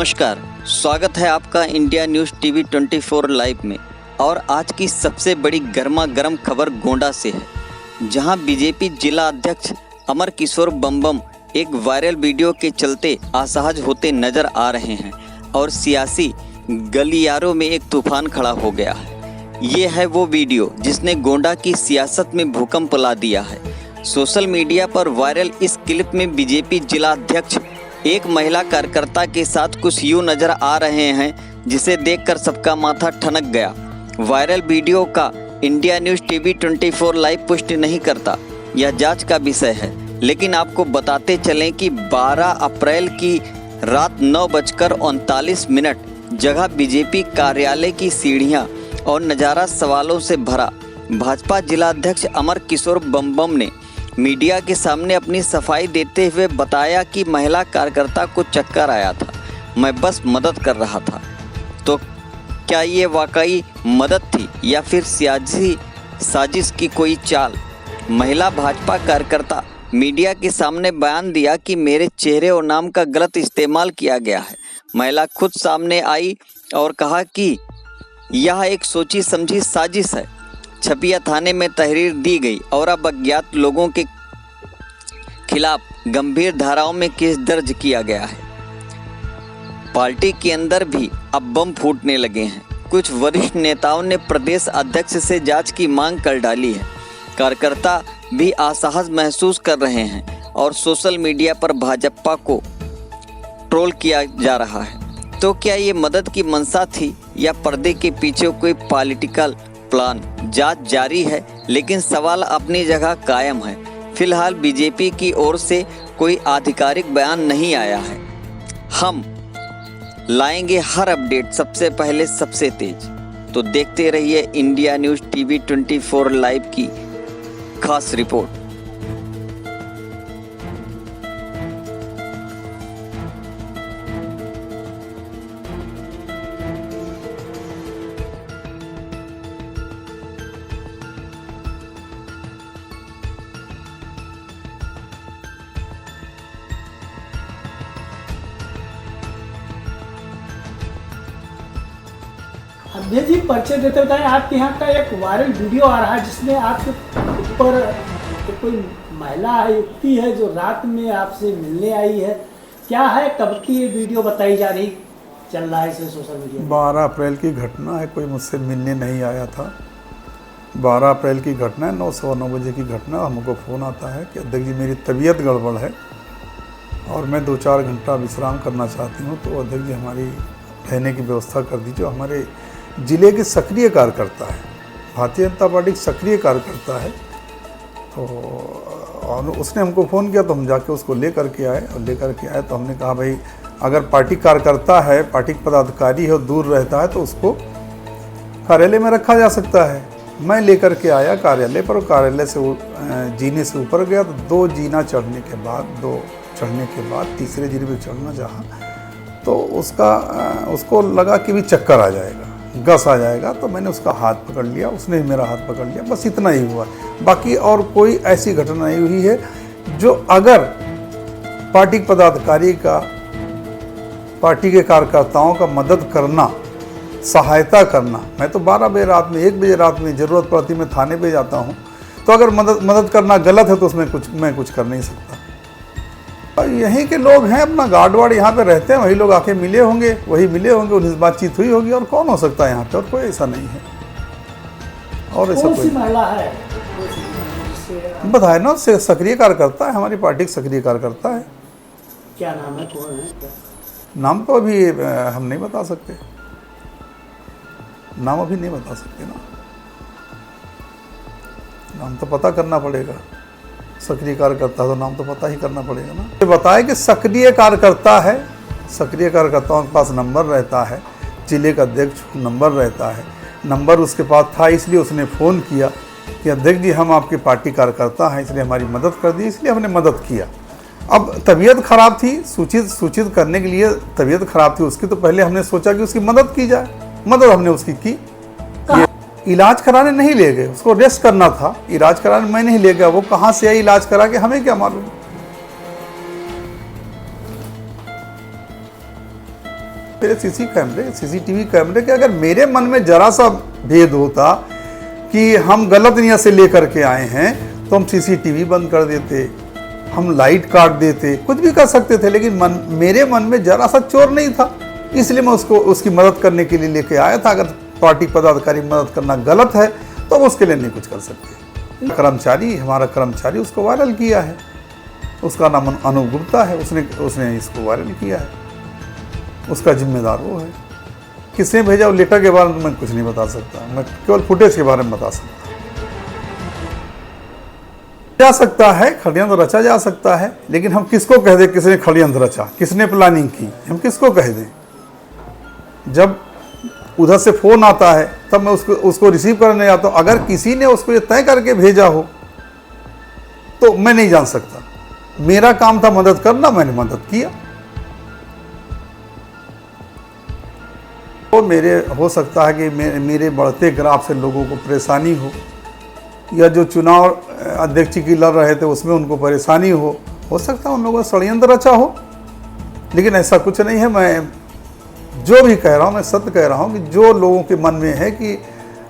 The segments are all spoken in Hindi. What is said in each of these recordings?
नमस्कार, स्वागत है आपका इंडिया न्यूज़ टीवी 24 लाइव में। और आज की सबसे बड़ी गर्मा गर्म खबर गोंडा से है, जहां बीजेपी जिला अध्यक्ष अमर किशोर बम एक वायरल वीडियो के चलते असहज होते नजर आ रहे हैं और सियासी गलियारों में एक तूफान खड़ा हो गया है। ये है वो वीडियो जिसने गोंडा की सियासत में भूकंप ला दिया है। सोशल मीडिया पर वायरल इस क्लिप में बीजेपी जिला अध्यक्ष एक महिला कार्यकर्ता के साथ कुछ यूं नजर आ रहे हैं, जिसे देखकर सबका माथा ठनक गया। वायरल वीडियो का इंडिया न्यूज़ टीवी 24 लाइव पुष्टि नहीं करता, यह जांच का विषय है। लेकिन आपको बताते चलें कि 12 अप्रैल की रात 9:39 जगह बीजेपी कार्यालय की सीढ़ियां और नज़ारा सवालों से भरा। भाजपा जिला अध्यक्ष अमर किशोर बम ने मीडिया के सामने अपनी सफाई देते हुए बताया कि महिला कार्यकर्ता को चक्कर आया था, मैं बस मदद कर रहा था। तो क्या ये वाकई मदद थी या फिर सियासी साजिश की कोई चाल? महिला भाजपा कार्यकर्ता मीडिया के सामने बयान दिया कि मेरे चेहरे और नाम का गलत इस्तेमाल किया गया है। महिला खुद सामने आई और कहा कि यह एक सोची समझी साजिश है। छपिया थाने में तहरीर दी गई और अब अज्ञात लोगों के खिलाफ गंभीर धाराओं में केस दर्ज किया गया है। पार्टी के अंदर भी अब बम फूटने लगे हैं। कुछ वरिष्ठ नेताओं ने प्रदेश अध्यक्ष से जांच की मांग कर डाली है। कार्यकर्ता भी असहज महसूस कर रहे हैं और सोशल मीडिया पर भाजपा को ट्रोल किया जा रहा है। तो क्या ये मदद की मंशा थी या पर्दे के पीछे कोई पॉलिटिकल प्लान? जांच जारी है, लेकिन सवाल अपनी जगह कायम है। फिलहाल बीजेपी की ओर से कोई आधिकारिक बयान नहीं आया है। हम लाएंगे हर अपडेट सबसे पहले सबसे तेज, तो देखते रहिए इंडिया न्यूज़ टीवी 24 लाइव की खास रिपोर्ट। अध्यक्ष जी, परिचय देते बताएं। आपके यहाँ का एक वायरल वीडियो आ रहा है जिसमें आपके ऊपर कोई महिला युवती है जो रात में आपसे मिलने आई है। क्या है, कब की ये वीडियो बताई जा रही चल रहा है इसे सोशल मीडिया? 12 अप्रैल की घटना है। कोई मुझसे मिलने नहीं आया था। 12 अप्रैल की घटना है, 9:15 बजे की घटना। हमको फ़ोन आता है कि अध्यक्ष जी मेरी तबीयत गड़बड़ है और मैं 2-4 घंटा विश्राम करना चाहती हूँ, तो अध्यक्ष जी हमारी रहने की व्यवस्था कर दीजिए। हमारे ज़िले के सक्रिय कार्यकर्ता है, भारतीय जनता पार्टी सक्रिय कार्यकर्ता है। तो और उसने हमको फ़ोन किया तो हम जाके उसको लेकर के आए तो हमने कहा भाई अगर पार्टी कार्यकर्ता है, पार्टी पदाधिकारी है और दूर रहता है तो उसको कार्यालय में रखा जा सकता है। मैं लेकर के आया कार्यालय पर, कार्यालय से जीने से ऊपर गया तो 2 जीना चढ़ने के बाद तीसरे जीने पर चढ़ना चाहा तो उसको लगा कि भी चक्कर आ जाएगा, गस आ जाएगा। तो मैंने उसका हाथ पकड़ लिया, उसने भी मेरा हाथ पकड़ लिया, बस इतना ही हुआ। बाकी और कोई ऐसी घटना नहीं हुई है जो अगर पार्टी पदाधिकारी का, पार्टी के कार्यकर्ताओं का मदद करना, सहायता करना। मैं तो 12 बजे रात में, 1 बजे रात में ज़रूरत पड़ती मैं थाने पे जाता हूँ। तो अगर मदद करना गलत है तो उसमें मैं कुछ कर नहीं सकता। यहीं के लोग हैं, अपना गार्ड वार्ड यहाँ पे रहते हैं, वही लोग आके मिले होंगे, उन्हीं से बातचीत हुई होगी। और कौन हो सकता है यहाँ पे? और कोई ऐसा नहीं है। और ऐसा कोई महिला है बताए ना, सक्रिय कार्यकर्ता है, हमारी पार्टी का सक्रिय कार्यकर्ता है। क्या नाम है, कौन है? नाम तो अभी हम नहीं बता सकते, नाम अभी नहीं बता सकते ना, नाम तो पता करना पड़ेगा। सक्रिय कार्यकर्ता तो नाम तो पता ही करना पड़ेगा ना। ये बताए कि सक्रिय कार्यकर्ता है, सक्रिय कार्यकर्ताओं के पास नंबर रहता है, जिले का अध्यक्ष नंबर रहता है, नंबर उसके पास था, इसलिए उसने फ़ोन किया कि अध्यक्ष जी हम आपकी पार्टी कार्यकर्ता हैं, इसलिए हमारी मदद कर दी, इसलिए हमने मदद किया। अब तबीयत खराब थी, सूचित करने के लिए तबीयत खराब थी उसकी, तो पहले हमने सोचा कि उसकी मदद की जाए। मदद हमने उसकी की। इलाज कराने नहीं ले गए, उसको रेस्ट करना था, इलाज कराने मैं नहीं ले गया। वो कहाँ से आई इलाज करा के, हमें क्या मालूम। मेरे सीसीटीवी कैमरे के अगर मेरे मन में जरा सा भेद होता कि हम गलत नियत से लेकर के आए हैं तो हम सीसीटीवी बंद कर देते, हम लाइट काट देते, कुछ भी कर सकते थे, लेकिन मेरे मन में जरा सा चोर नहीं था, इसलिए मैं उसकी मदद करने के लिए लेके आया था। अगर पार्टी पदाधिकारी मदद करना गलत है तो हम उसके लिए नहीं कुछ कर सकते। हमारा कर्मचारी उसको वायरल किया है, उसका नाम अनूप गुप्ता है, उसने इसको वायरल किया है, उसका जिम्मेदार वो है। किसने भेजा वो लेटर के बारे में मैं कुछ नहीं बता सकता, मैं केवल फुटेज के बारे में बता सकता। जा सकता है, षड्यंत्र रचा जा सकता है, लेकिन हम किसको कह दें किसने षड्यंत्र रचा, किसने प्लानिंग की, हम किसको कह दें? जब उधर से फोन आता है तब मैं उसको रिसीव करने जाता हूँ। अगर किसी ने उसको ये तय करके भेजा हो तो मैं नहीं जान सकता। मेरा काम था मदद करना, मैंने मदद किया। तो हो सकता है कि मेरे बढ़ते ग्राफ से लोगों को परेशानी हो, या जो चुनाव अध्यक्ष की लड़ रहे थे उसमें उनको परेशानी हो सकता है उन लोगों का षड्यंत्र रचा हो, लेकिन ऐसा कुछ नहीं है। मैं जो भी कह रहा हूँ मैं सत्य कह रहा हूँ कि जो लोगों के मन में है कि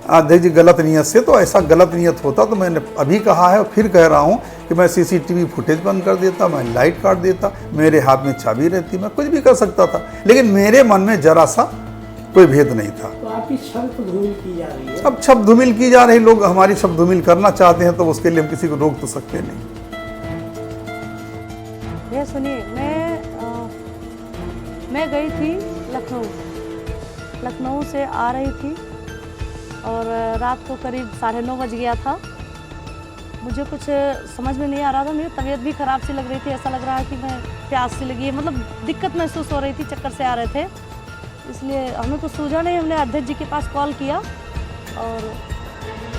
अध्यक्ष जी गलत नियत से, तो ऐसा गलत नियत होता तो मैंने अभी कहा है और फिर कह रहा हूँ कि मैं सीसीटीवी फुटेज बंद कर देता, मैं लाइट काट देता, मेरे हाथ में चाबी रहती, मैं कुछ भी कर सकता था, लेकिन मेरे मन में जरा सा कोई भेद नहीं था। तो आपकी शब्द धूमिल की जा रही है। अब शब्द धूमिल की जा रही, लोग हमारी शब्द धूमिल करना चाहते हैं तो उसके लिए हम किसी को रोक तो सकते नहीं। ये सुनिए, मैं गई थी लखनऊ से आ रही थी और रात को करीब 9:30 बज गया था। मुझे कुछ समझ में नहीं आ रहा था, मेरी तबीयत भी ख़राब सी लग रही थी, ऐसा लग रहा है कि मैं प्यास सी लगी है, मतलब दिक्कत महसूस हो रही थी, चक्कर से आ रहे थे, इसलिए हमें कुछ सूझा नहीं। हमने अध्यक्ष जी के पास कॉल किया और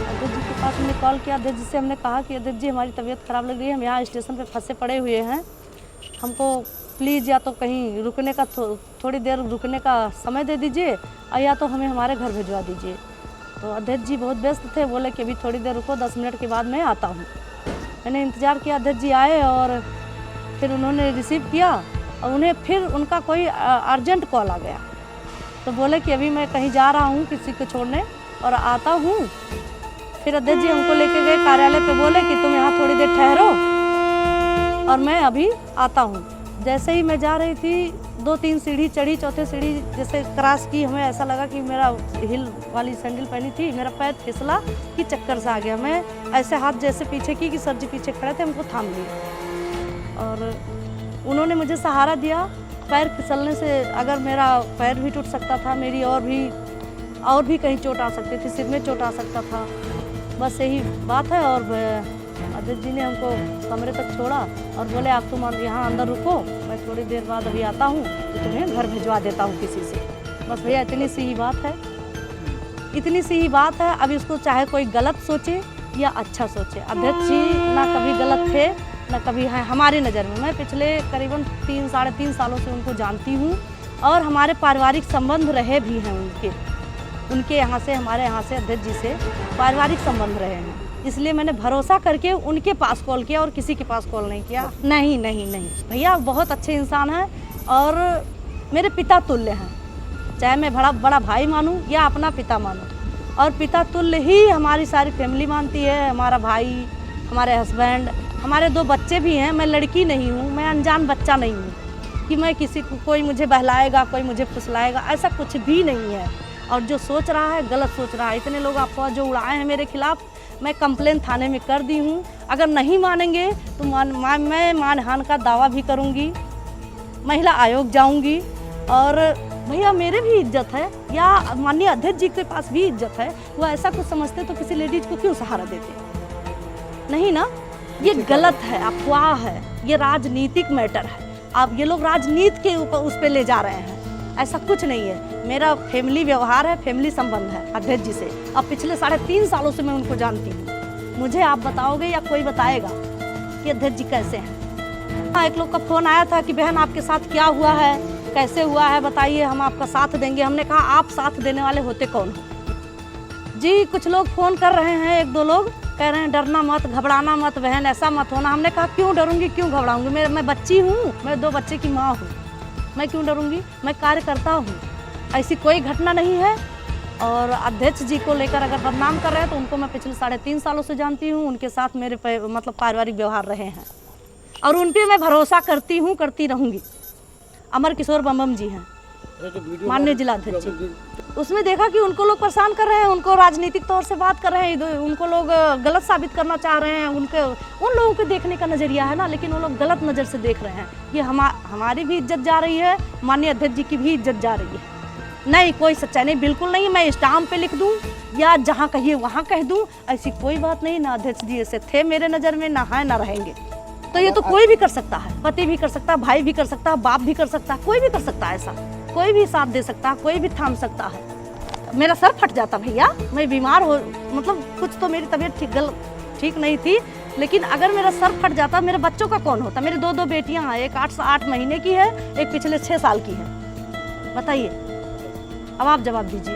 अध्यक्ष जी के पास हमने कॉल किया। अध्यक्ष जी से हमने कहा कि अध्यक्ष जी हमारी तबीयत ख़राब लग रही है, हम यहाँ स्टेशन पे फंसे पड़े हुए हैं, हमको प्लीज़ या तो कहीं रुकने का थोड़ी देर रुकने का समय दे दीजिए और या तो हमें हमारे घर भिजवा दीजिए। तो अध्यक्ष जी बहुत व्यस्त थे, बोले कि अभी थोड़ी देर रुको, 10 मिनट के बाद मैं आता हूँ। मैंने इंतज़ार किया, अध्यक्ष जी आए और फिर उन्होंने रिसीव किया और उन्हें फिर उनका कोई अर्जेंट कॉल आ गया, तो बोले कि अभी मैं कहीं जा रहा हूँ किसी को छोड़ने और आता हूँ। फिर अध्यक्ष जी हमको लेके गए कार्यालय पे, बोले कि तुम यहाँ थोड़ी देर ठहरो और मैं अभी आता हूँ। जैसे ही मैं जा रही थी 2-3 सीढ़ी चढ़ी, चौथे सीढ़ी जैसे क्रॉस की, हमें ऐसा लगा कि मेरा हिल वाली सैंडल पहनी थी, मेरा पैर फिसला कि चक्कर से आ गया। मैं ऐसे हाथ जैसे पीछे की कि सर जी पीछे खड़े थे, हमको थाम लिया और उन्होंने मुझे सहारा दिया। पैर फिसलने से अगर मेरा पैर भी टूट सकता था, मेरी और भी कहीं चोट आ सकती थी, सिर में चोट आ सकता था, बस यही बात है। और अध्यक्ष जी ने हमको कमरे तक छोड़ा और बोले आप तुम यहाँ अंदर रुको, मैं थोड़ी देर बाद अभी आता हूँ तो तुम्हें घर भिजवा देता हूँ किसी से। बस भैया इतनी सी ही बात है, इतनी सी ही बात है। अब इसको चाहे कोई गलत सोचे या अच्छा सोचे, अध्यक्ष जी ना कभी गलत थे ना कभी है हमारी नज़र में। मैं पिछले करीबन 3-3.5 सालों से उनको जानती हूँ और हमारे पारिवारिक संबंध रहे भी हैं उनके यहाँ से, हमारे यहाँ से अध्यक्ष जी से पारिवारिक संबंध रहे हैं, इसलिए मैंने भरोसा करके उनके पास कॉल किया और किसी के पास कॉल नहीं किया। नहीं भैया बहुत अच्छे इंसान हैं और मेरे पिता तुल्य हैं, चाहे मैं बड़ा भाई मानूं या अपना पिता मानूं, और पिता तुल्य ही हमारी सारी फैमिली मानती है। हमारा भाई, हमारे हस्बैंड, हमारे 2 बच्चे भी हैं। मैं लड़की नहीं हूँ, मैं अनजान बच्चा नहीं हूँ कि मैं किसी को कोई मुझे बहलाएगा, कोई मुझे फुसलाएगा, ऐसा कुछ भी नहीं है। और जो सोच रहा है गलत सोच रहा है। इतने लोग अफवाह जो उड़ाए हैं मेरे खिलाफ, मैं कंप्लेन थाने में कर दी हूँ। अगर नहीं मानेंगे तो मैं मानहान का दावा भी करूँगी, महिला आयोग जाऊँगी। और भैया मेरे भी इज्जत है, या माननीय अध्यक्ष जी के पास भी इज्जत है। वो ऐसा कुछ समझते तो किसी लेडीज को क्यों सहारा देते? नहीं ना, ये गलत है, अफवाह है, ये राजनीतिक मैटर है। अब ये लोग राजनीति के ऊपर उस पर ले जा रहे हैं, ऐसा कुछ नहीं है। मेरा फैमिली व्यवहार है, फैमिली संबंध है अध्यक्ष जी से। अब पिछले 3.5 सालों से मैं उनको जानती हूँ। मुझे आप बताओगे या कोई बताएगा कि अध्यक्ष जी कैसे हैं? हाँ, एक लोग का फ़ोन आया था कि बहन आपके साथ क्या हुआ है, कैसे हुआ है बताइए, हम आपका साथ देंगे। हमने कहा आप साथ देने वाले होते कौन हो जी? कुछ लोग फ़ोन कर रहे हैं, 1-2 लोग कह रहे हैं डरना मत, घबराना मत बहन, ऐसा मत होना। हमने कहा क्यों डरूंगी, क्यों घबराऊंगी? मैं बच्ची हूँ, मैं 2 बच्चे की माँ हूँ। मैं क्यों डरूंगी? मैं कार्य करता हूँ, ऐसी कोई घटना नहीं है। और अध्यक्ष जी को लेकर अगर बदनाम कर रहे हैं तो उनको मैं पिछले 3.5 सालों से जानती हूँ। उनके साथ मेरे मतलब पारिवारिक व्यवहार रहे हैं और उन पर मैं भरोसा करती हूँ, करती रहूँगी। अमर किशोर बम जी हैं माननीय जिला अध्यक्ष जी। उसमें देखा कि उनको लोग परेशान कर रहे हैं, उनको राजनीतिक तौर से बात कर रहे हैं, उनको लोग गलत साबित करना चाह रहे हैं। उन लोगों के देखने का नज़रिया है ना, लेकिन वो लोग गलत नज़र से देख रहे हैं। ये हमारी भी इज्जत जा रही है, माननीय अध्यक्ष जी की भी इज्जत जा रही है। नहीं, कोई सच्चाई नहीं, बिल्कुल नहीं। मैं स्टाम्प पे लिख दूं या जहाँ कहिए वहाँ कह दूं, ऐसी कोई बात नहीं। ना अध्यक्ष जी ऐसे थे मेरे नज़र में, ना है ना रहेंगे। तो ये तो कोई भी कर सकता है, पति भी कर सकता है, भाई भी कर सकता है, बाप भी कर सकता है, कोई भी कर सकता है। ऐसा कोई भी साथ दे सकता है, कोई भी थाम सकता है। मेरा सर फट जाता भैया, मैं बीमार हो, मतलब कुछ तो मेरी तबीयत ठीक नहीं थी, लेकिन अगर मेरा सर फट जाता मेरे बच्चों का कौन होता? मेरे 2 बेटियां हैं, एक 8 महीने की है, एक पिछले 6 साल की है। बताइए, अब आप जवाब दीजिए।